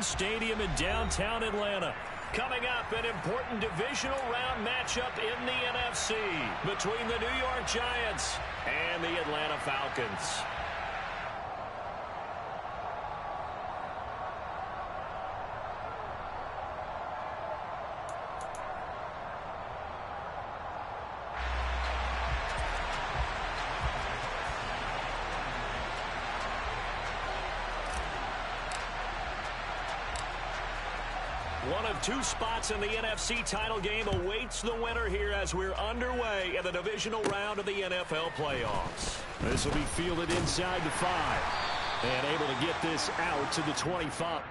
Stadium in downtown Atlanta. Coming up, an important divisional round matchup in the NFC between the New York Giants and the Atlanta Falcons. One of two spots in the NFC title game awaits the winner here as we're underway in the divisional round of the NFL playoffs. This will be fielded inside the 5 and able to get this out to the 25.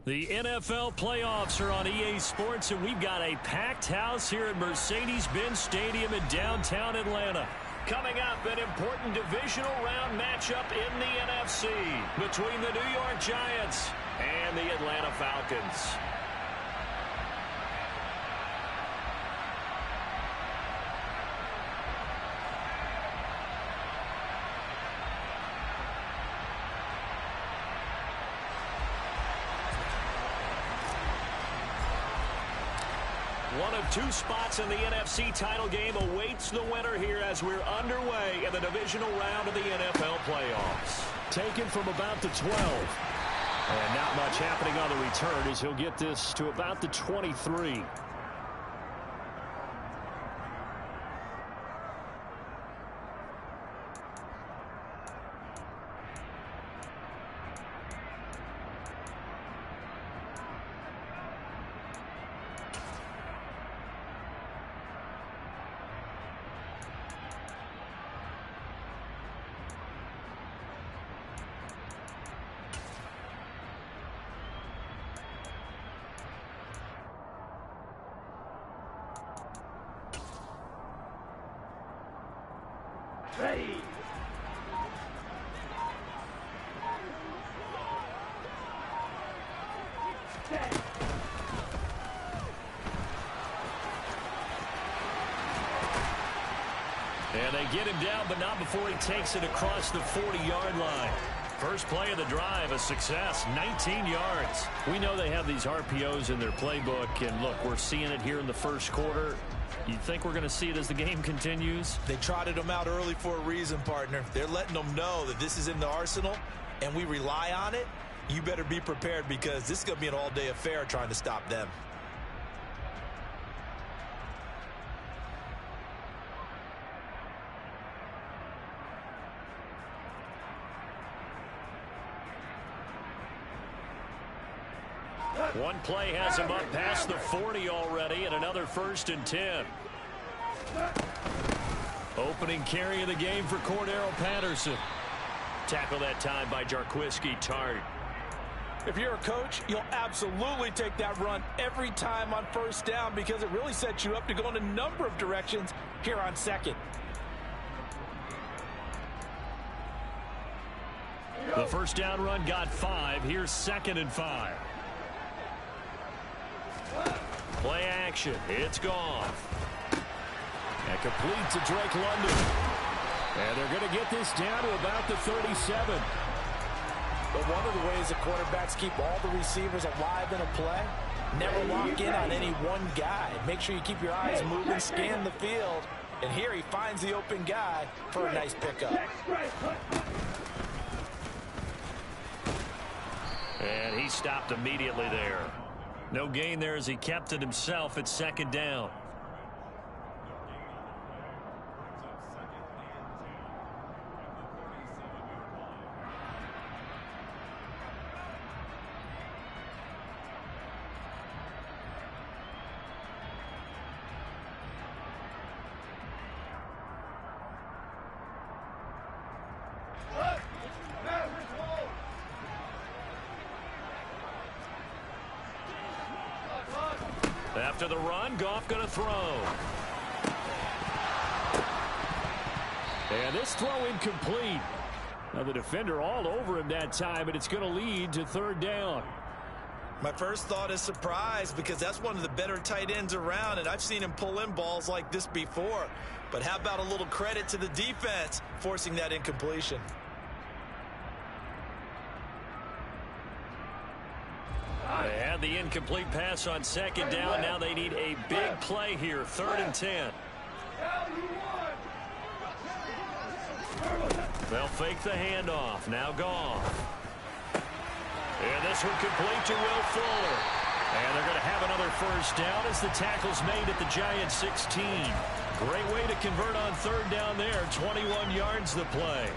The NFL playoffs are on EA Sports, and we've got a packed house here at Mercedes-Benz Stadium in downtown Atlanta. Coming up, an important divisional round matchup in the NFC between the New York Giants and the Atlanta Falcons. One of two spots in the NFC title game awaits the winner here as we're underway in the divisional round of the NFL playoffs. Taken from about the 12. And not much happening on the return as he'll get this to about the 23. Ready. Set. And they get him down, but not before he takes it across the 40-yard line. First play of the drive, a success, 19 yards. We know they have these RPOs in their playbook, and look, we're seeing it here in the first quarter. You think we're going to see it as the game continues? They trotted them out early for a reason, partner. They're letting them know that this is in the arsenal, and we rely on it. You better be prepared because this is going to be an all-day affair trying to stop them. One play has him up past the 40 already, and another 1st and 10. Opening carry of the game for Cordero Patterson. Tackle that time by Jarquiski Tart. If you're a coach, you'll absolutely take that run every time on first down because it really sets you up to go in a number of directions here on second. The first down run got 5. Here's 2nd and 5. Play action. It's gone. And complete to Drake London. And they're going to get this down to about the 37. But one of the ways the quarterbacks keep all the receivers alive in a play, never lock in on any one guy. Make sure you keep your eyes moving, scan the field. And here he finds the open guy for a nice pickup. And he stopped immediately there. No gain there as he kept it himself at 2nd down. After the run, Goff going to throw. And this throw incomplete. Now the defender all over him that time, and it's going to lead to 3rd down. My first thought is surprise because that's one of the better tight ends around, and I've seen him pull in balls like this before. But how about a little credit to the defense forcing that incompletion? They had the incomplete pass on 2nd down. Now they need a big play here. 3rd and 10. They'll fake the handoff. Now Goff. And this one complete to Will Fuller. And they're going to have another 1st down as the tackle's made at the Giants 16. Great way to convert on 3rd down there. 21 yards the play.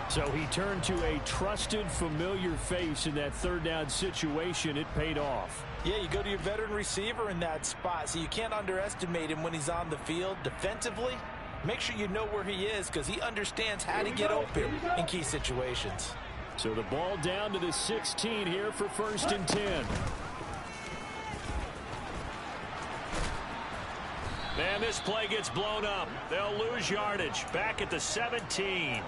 So he turned to a trusted, familiar face in that 3rd down situation. It paid off. Yeah, you go to your veteran receiver in that spot, so you can't underestimate him when he's on the field. Defensively, make sure you know where he is because he understands how to get open in key situations. So the ball down to the 16 here for 1st and 10. And this play gets blown up. They'll lose yardage. Back at the 17.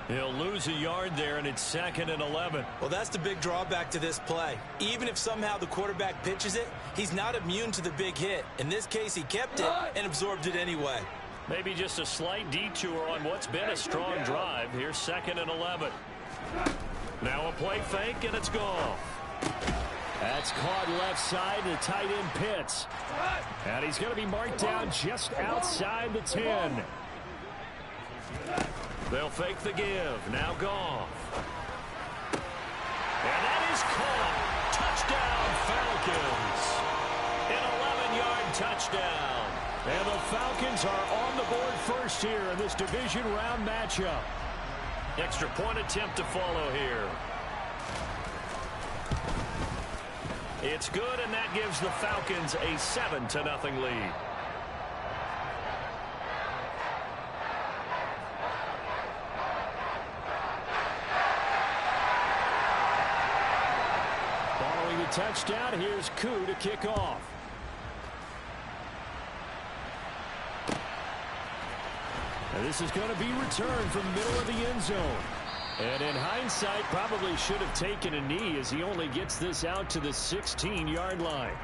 He'll lose a yard there, and it's 2nd and 11. Well, that's the big drawback to this play. Even if somehow the quarterback pitches it, he's not immune to the big hit. In this case, he kept it and absorbed it anyway. Maybe just a slight detour on what's been a strong drive. Here's 2nd and 11. Now a play fake, and it's gone. That's caught left side. The tight end Pitts. And he's going to be marked down just outside the 10. They'll fake the give. Now Goff. And that is caught. Touchdown, Falcons. An 11-yard touchdown. And the Falcons are on the board first here in this division round matchup. Extra point attempt to follow here. It's good, and that gives the Falcons a 7-0 lead. Touchdown. Here's Koo to kick off. And this is going to be returned from middle of the end zone. And in hindsight, probably should have taken a knee as he only gets this out to the 16-yard line.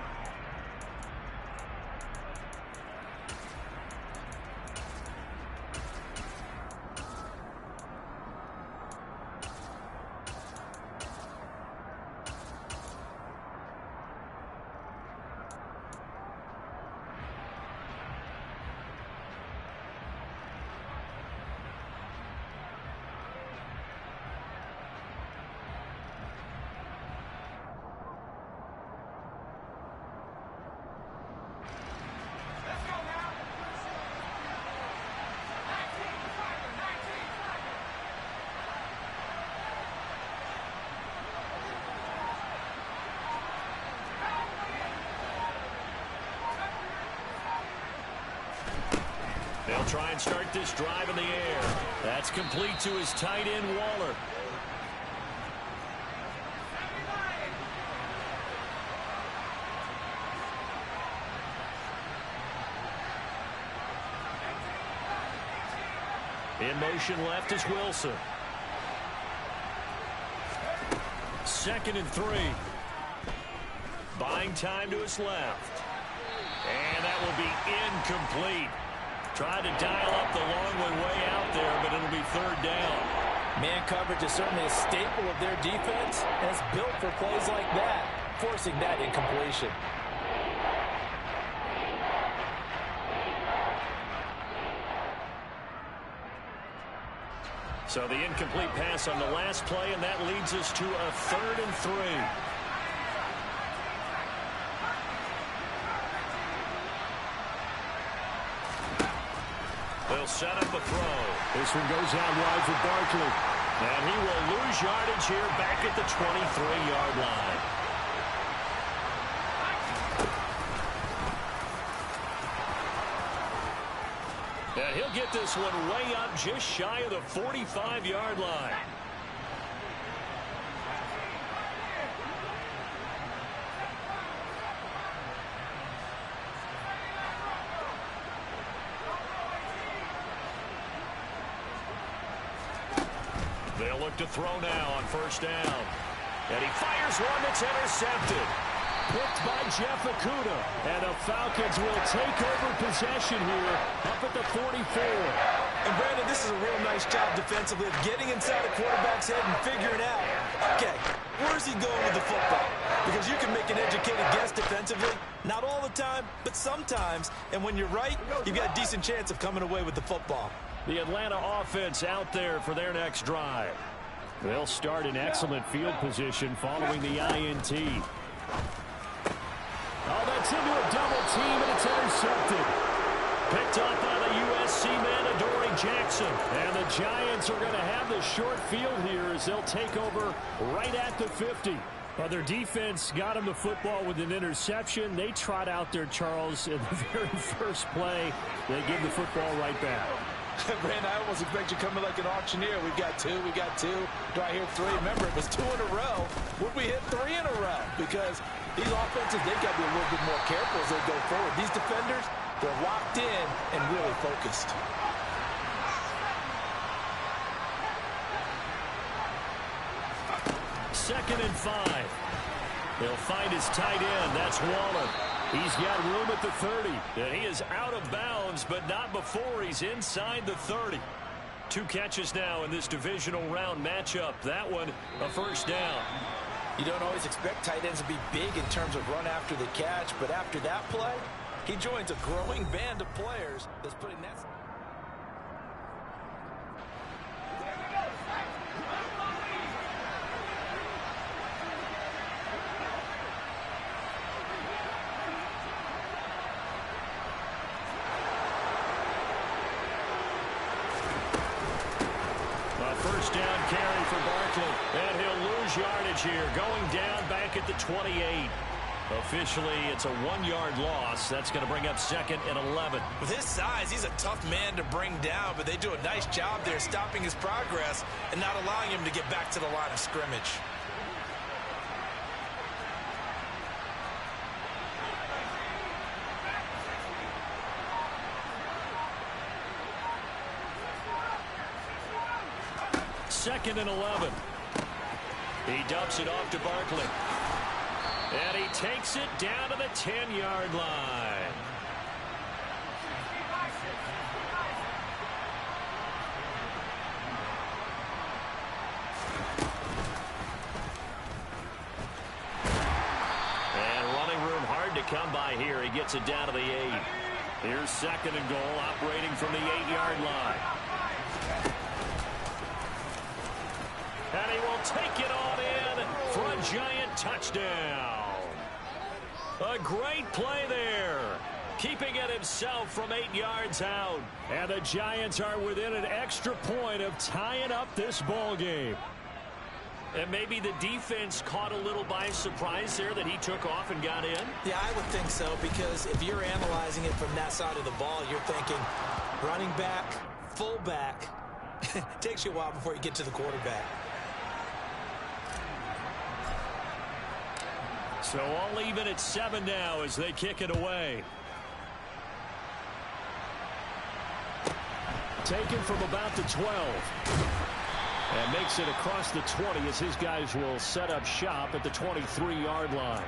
They'll try and start this drive in the air. That's complete to his tight end, Waller. In motion left is Wilson. 2nd and 3. Buying time to his left. And that will be incomplete. Tried to dial up the long one way out there, but it'll be 3rd down. Man coverage is certainly a staple of their defense, and it's built for plays like that, forcing that incompletion. So the incomplete pass on the last play, and that leads us to a 3rd and 3. They'll set up a throw. This one goes out wide for Barkley. And he will lose yardage here back at the 23-yard line. And he'll get this one way up just shy of the 45-yard line. They'll look to throw now on 1st down. And he fires one that's intercepted. Picked by Jeff Okudah. And the Falcons will take over possession here up at the 44. And Brandon, this is a real nice job defensively of getting inside the quarterback's head and figuring out, okay, where's he going with the football? Because you can make an educated guess defensively. Not all the time, but sometimes. And when you're right, you've got a decent chance of coming away with the football. The Atlanta offense out there for their next drive. They'll start in excellent field position following the INT. Oh, that's into a double team, and it's intercepted. Picked up by the USC man, Adoree Jackson. And the Giants are going to have the short field here as they'll take over right at the 50. Well, their defense got him the football with an interception. They trot out there, Charles, in the very first play. They give the football right back. Brandon, I almost expect you coming like an auctioneer. We've got 2, we got 2. Do I hear 3? Remember, it was 2 in a row. Would we hit 3 in a row? Because these offenses, they've got to be a little bit more careful as they go forward. These defenders, they're locked in and really focused. Second and 5. He'll find his tight end. That's Waller. He's got room at the 30. And he is out of bounds, but not before he's inside the 30. 2 catches now in this divisional round matchup. That one, a 1st down. You don't always expect tight ends to be big in terms of run after the catch, but after that play, he joins a growing band of players that's putting that... First down carry for Barkley. And he'll lose yardage here. Going down back at the 28. Officially, it's a 1-yard loss. That's going to bring up 2nd and 11. With his size, he's a tough man to bring down, but they do a nice job there stopping his progress and not allowing him to get back to the line of scrimmage. 2nd and 11. He dumps it off to Barkley. And he takes it down to the 10-yard line. And running room hard to come by here. He gets it down to the 8. Here's 2nd and goal, operating from the 8-yard line. And he will take it on in for a giant touchdown. A great play there. Keeping it himself from 8 yards out. And the Giants are within an extra point of tying up this ball game. And maybe the defense caught a little by surprise there that he took off and got in? Yeah, I would think so, because if you're analyzing it from that side of the ball, you're thinking running back, fullback. It takes you a while before you get to the quarterback. So all even at 7 now as they kick it away. Taken from about the 12. And makes it across the 20 as his guys will set up shop at the 23-yard line.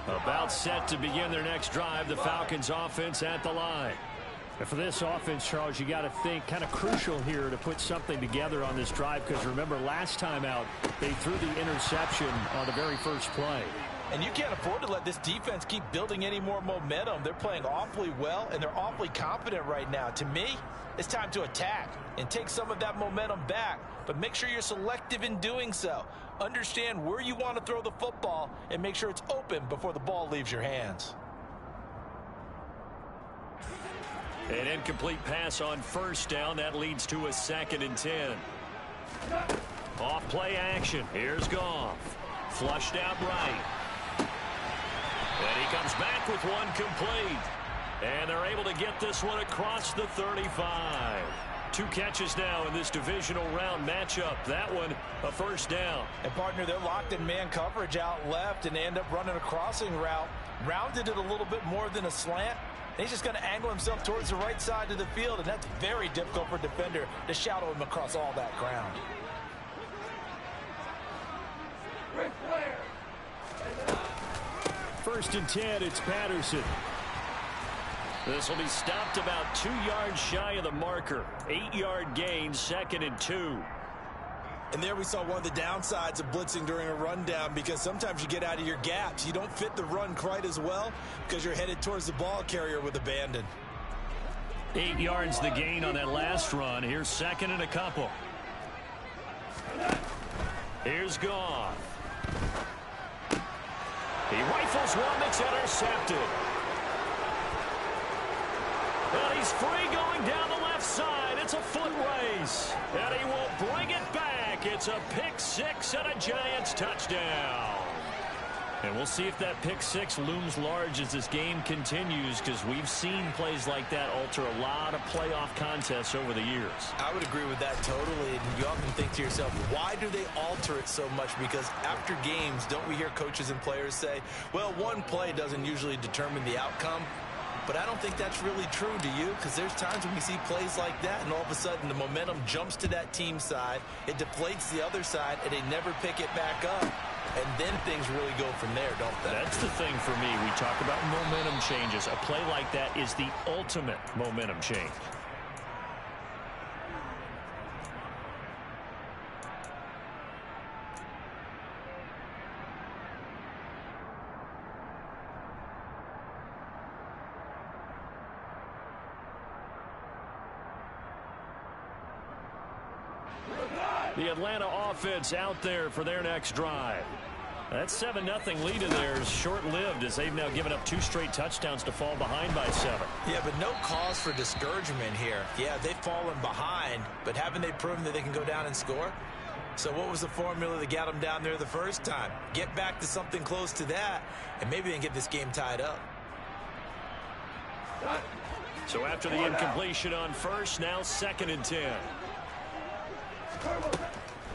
About set to begin their next drive, the Falcons offense at the line. And for this offense, Charles, you got to think kind of crucial here to put something together on this drive, because remember last time out they threw the interception on the very first play. And you can't afford to let this defense keep building any more momentum. They're playing awfully well, and they're awfully confident right now. To me, it's time to attack and take some of that momentum back, but make sure you're selective in doing so. Understand where you want to throw the football and make sure it's open before the ball leaves your hands. An incomplete pass on first down. That leads to a 2nd and 10. Off play action. Here's Goff. Flushed out right. And he comes back with one complete. And they're able to get this one across the 35. 2 catches now in this divisional round matchup. That one, a first down. And, partner, they're locked in man coverage out left, and they end up running a crossing route. Rounded it a little bit more than a slant. And he's just going to angle himself towards the right side of the field, and that's very difficult for a defender to shadow him across all that ground. First and 10, it's Patterson. This will be stopped about 2 yards shy of the marker. 8-yard gain, 2nd and 2. And there we saw one of the downsides of blitzing during a rundown, because sometimes you get out of your gaps. You don't fit the run quite as well because you're headed towards the ball carrier with abandon. 8 yards the gain on that last run. Here's 2nd and a couple. Here's Goff. He rifles one that's intercepted. And he's free going down the left side. It's a foot race. And he will bring it back. It's a pick 6 and a Giants touchdown. And we'll see if that pick 6 looms large as this game continues, because we've seen plays like that alter a lot of playoff contests over the years. I would agree with that totally. And you often think to yourself, why do they alter it so much? Because after games, don't we hear coaches and players say, well, one play doesn't usually determine the outcome? But I don't think that's really true, do you? Because there's times when we see plays like that, and all of a sudden the momentum jumps to that team side, it deflates the other side, and they never pick it back up. And then things really go from there, don't they? That's the thing for me. We talk about momentum changes. A play like that is the ultimate momentum change. The Atlanta offense out there for their next drive. That 7-0 lead of theirs short-lived, as they've now given up 2 straight touchdowns to fall behind by 7. Yeah, but no cause for discouragement here. Yeah, they've fallen behind, but haven't they proven that they can go down and score? So what was the formula that got them down there the first time? Get back to something close to that, and maybe they can get this game tied up. So after the incompletion on first, now 2nd and 10.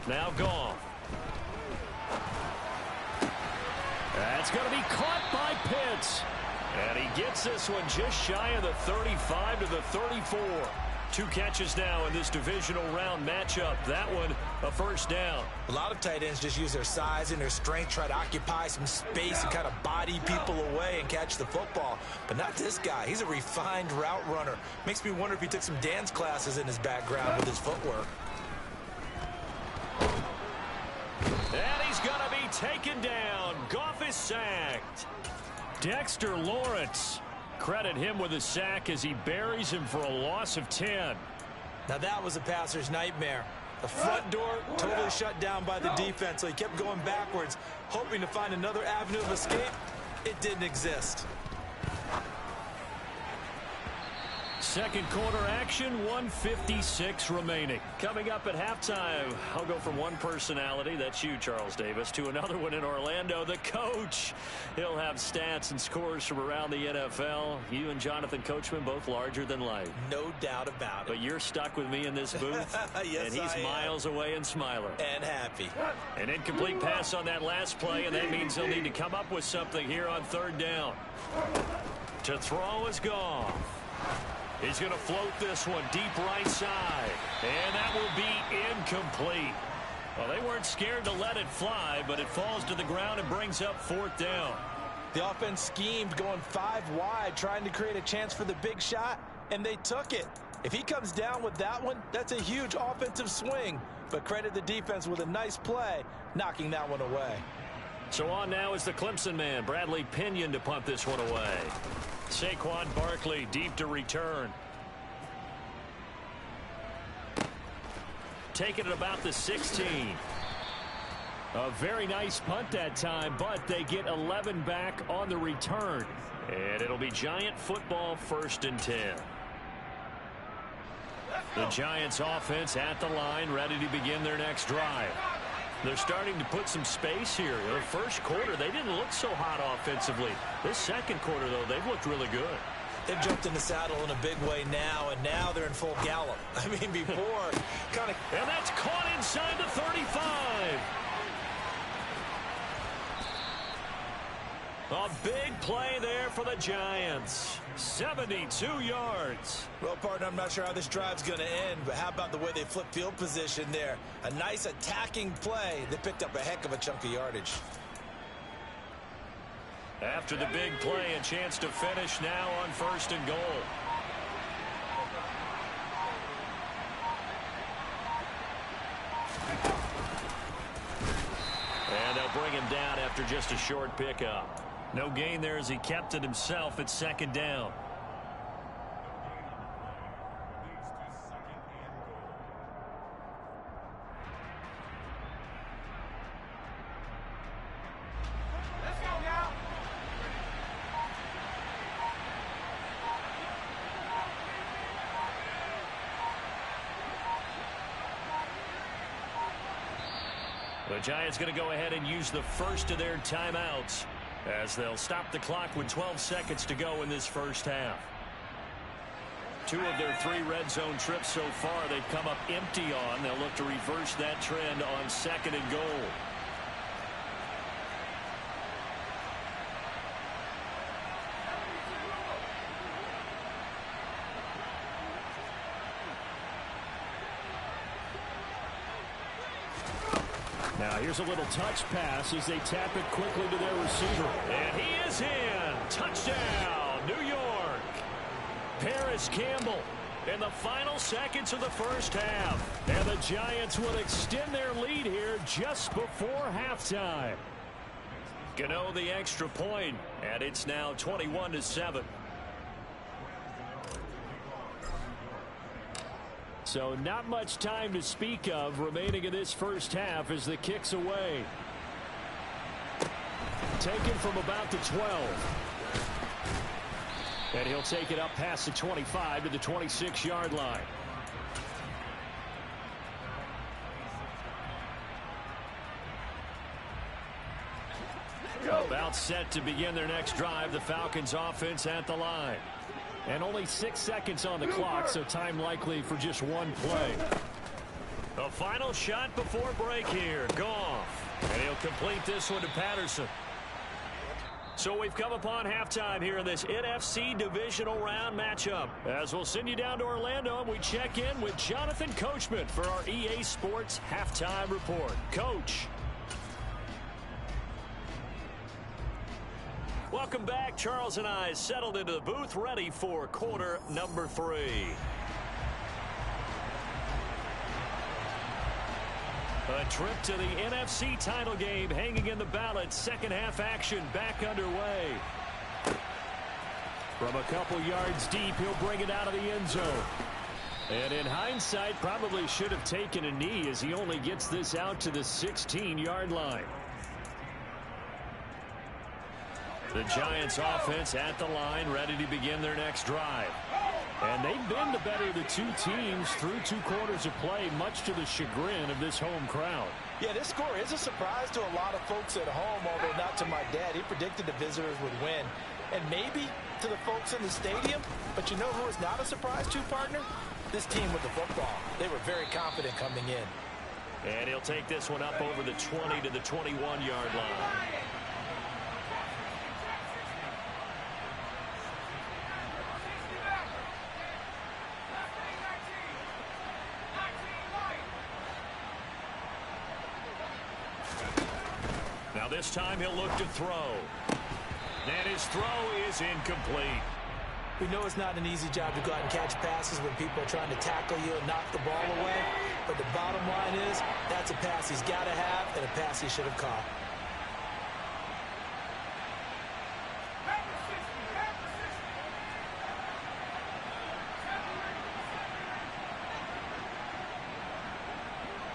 Now Goff. That's going to be caught by Pitts. And he gets this one just shy of the 35 to the 34. 2 catches now in this divisional round matchup. That one, a first down. A lot of tight ends just use their size and their strength, try to occupy some space and kind of body people away and catch the football. But not this guy. He's a refined route runner. Makes me wonder if he took some dance classes in his background with his footwork. And he's going to be taken down. Goff is sacked. Dexter Lawrence. Credit him with a sack as he buries him for a loss of 10. Now that was a passer's nightmare. The front door totally shut down by the defense, so he kept going backwards, hoping to find another avenue of escape. It didn't exist. Second quarter action, 1:56 remaining. Coming up at halftime, I'll go from one personality, that's you, Charles Davis, to another one in Orlando, the coach. He'll have stats and scores from around the NFL. You and Jonathan Coachman both larger than life. No doubt about it. But you're stuck with me in this booth. Yes, and he's miles away and smiling. And happy. An incomplete pass on that last play, and that means he'll need to come up with something here on 3rd down. To throw is Goff. He's going to float this one deep right side. And that will be incomplete. Well, they weren't scared to let it fly, but it falls to the ground and brings up 4th down. The offense schemed going 5 wide, trying to create a chance for the big shot, and they took it. If he comes down with that one, that's a huge offensive swing. But credit the defense with a nice play, knocking that one away. So on now is the Clemson man, Bradley Pinion, to punt this one away. Saquon Barkley deep to return. Taking it about the 16. A very nice punt that time, but they get 11 back on the return. And it'll be Giant football, 1st and 10. The Giants offense at the line, ready to begin their next drive. They're starting to put some space here. In the first quarter, they didn't look so hot offensively. This second quarter, though, they've looked really good. They've jumped in the saddle in a big way now, and now they're in full gallop. I mean, before, kind of... And that's caught inside the 35. A big play there for the Giants. 72 yards. Well, partner, I'm not sure how this drive's going to end, but how about the way they flip field position there? A nice attacking play that picked up a heck of a chunk of yardage. After the big play, a chance to finish now on 1st and goal. And they'll bring him down after just a short pickup. No gain there as he kept it himself at 2nd down. The Giants going to go ahead and use the first of their timeouts as they'll stop the clock with 12 seconds to go in this first half. 2 of their 3 red zone trips so far they've come up empty on. They'll look to reverse that trend on 2nd and goal. Now here's a little touch pass as they tap it quickly to their receiver. And he is in. Touchdown, New York. Paris Campbell in the final seconds of the first half. And the Giants will extend their lead here just before halftime. Gano the extra point, and it's now 21-7. So not much time to speak of remaining in this first half as the kick's away. Taken from about the 12. And he'll take it up past the 25 to the 26-yard line. About set to begin their next drive. The Falcons offense at the line. And only 6 seconds on the clock, so time likely for just one play. The final shot before break here. Goff. And he'll complete this one to Patterson. So we've come upon halftime here in this NFC Divisional Round matchup. As we'll send you down to Orlando, and we check in with Jonathan Coachman for our EA Sports Halftime Report. Coach. Welcome back. Charles and I settled into the booth, ready for quarter number 3. A trip to the NFC title game hanging in the balance. Second half action back underway. From a couple yards deep, he'll bring it out of the end zone. And in hindsight, probably should have taken a knee as he only gets this out to the 16-yard line. The Giants offense at the line, ready to begin their next drive. And they've been the better of the two teams through 2 quarters of play, much to the chagrin of this home crowd. Yeah, this score is a surprise to a lot of folks at home, although not to my dad. He predicted the visitors would win. And maybe to the folks in the stadium, but you know who is not a surprise to, partner? This team with the football. They were very confident coming in. And he'll take this one up over the 20 to the 21-yard line. Now this time he'll look to throw. And his throw is incomplete. We know it's not an easy job to go out and catch passes when people are trying to tackle you and knock the ball away. But the bottom line is, that's a pass he's got to have and a pass he should have caught.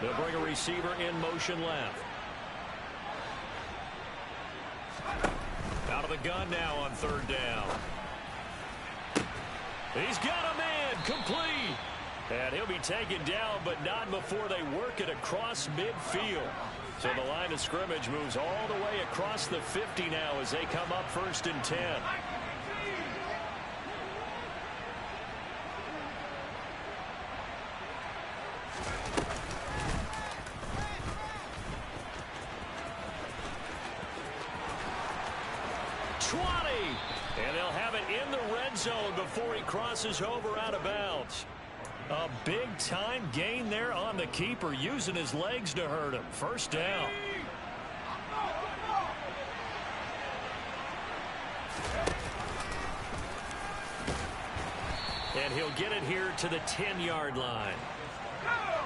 They'll bring a receiver in motion left. Out of the gun now on 3rd down. He's got a man, complete. And he'll be taken down, but not before they work it across midfield. So the line of scrimmage moves all the way across the 50 now as they come up 1st and 10. And they'll have it in the red zone before he crosses over out of bounds. A big-time gain there on the keeper, using his legs to hurt him. 1st down. And he'll get it here to the 10-yard line.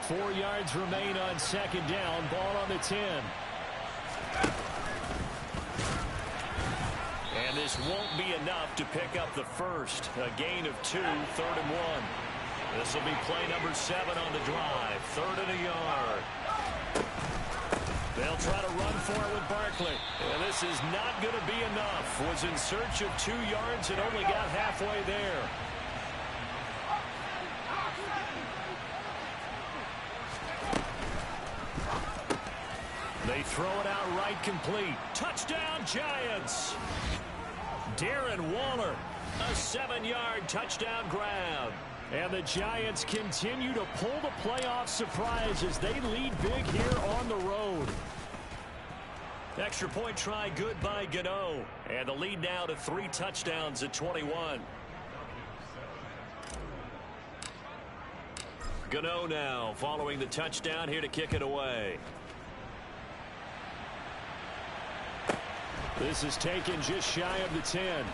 4 yards remain on 2nd down. Ball on the 10. And this won't be enough to pick up the first. A gain of 2, 3rd and 1. This will be play number 7 on the drive. 3rd and a yard. They'll try to run for it with Barkley. And this is not going to be enough. Was in search of 2 yards and only got halfway there. They throw it out right complete. Touchdown, Giants. Darren Waller, a 7-yard touchdown grab. And the Giants continue to pull the playoff surprise as they lead big here on the road. Extra point try good by Gano. And the lead now to 3 touchdowns at 21. Gano now following the touchdown here to kick it away. This is taken just shy of the 10.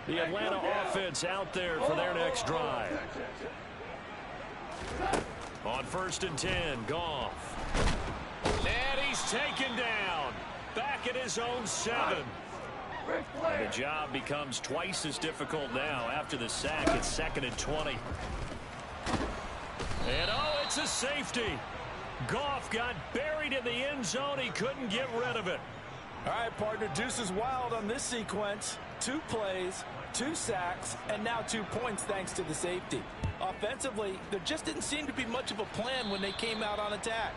The Atlanta offense out there for their next drive. On 1st and 10, Goff. And he's taken down. Back at his own 7. And the job becomes twice as difficult now after the sack. It's 2nd and 20. And oh, it's a safety. Goff got buried in the end zone. He couldn't get rid of it. All right, partner, deuce is wild on this sequence. 2 plays, 2 sacks, and now 2 points thanks to the safety. Offensively, there just didn't seem to be much of a plan when they came out on attack.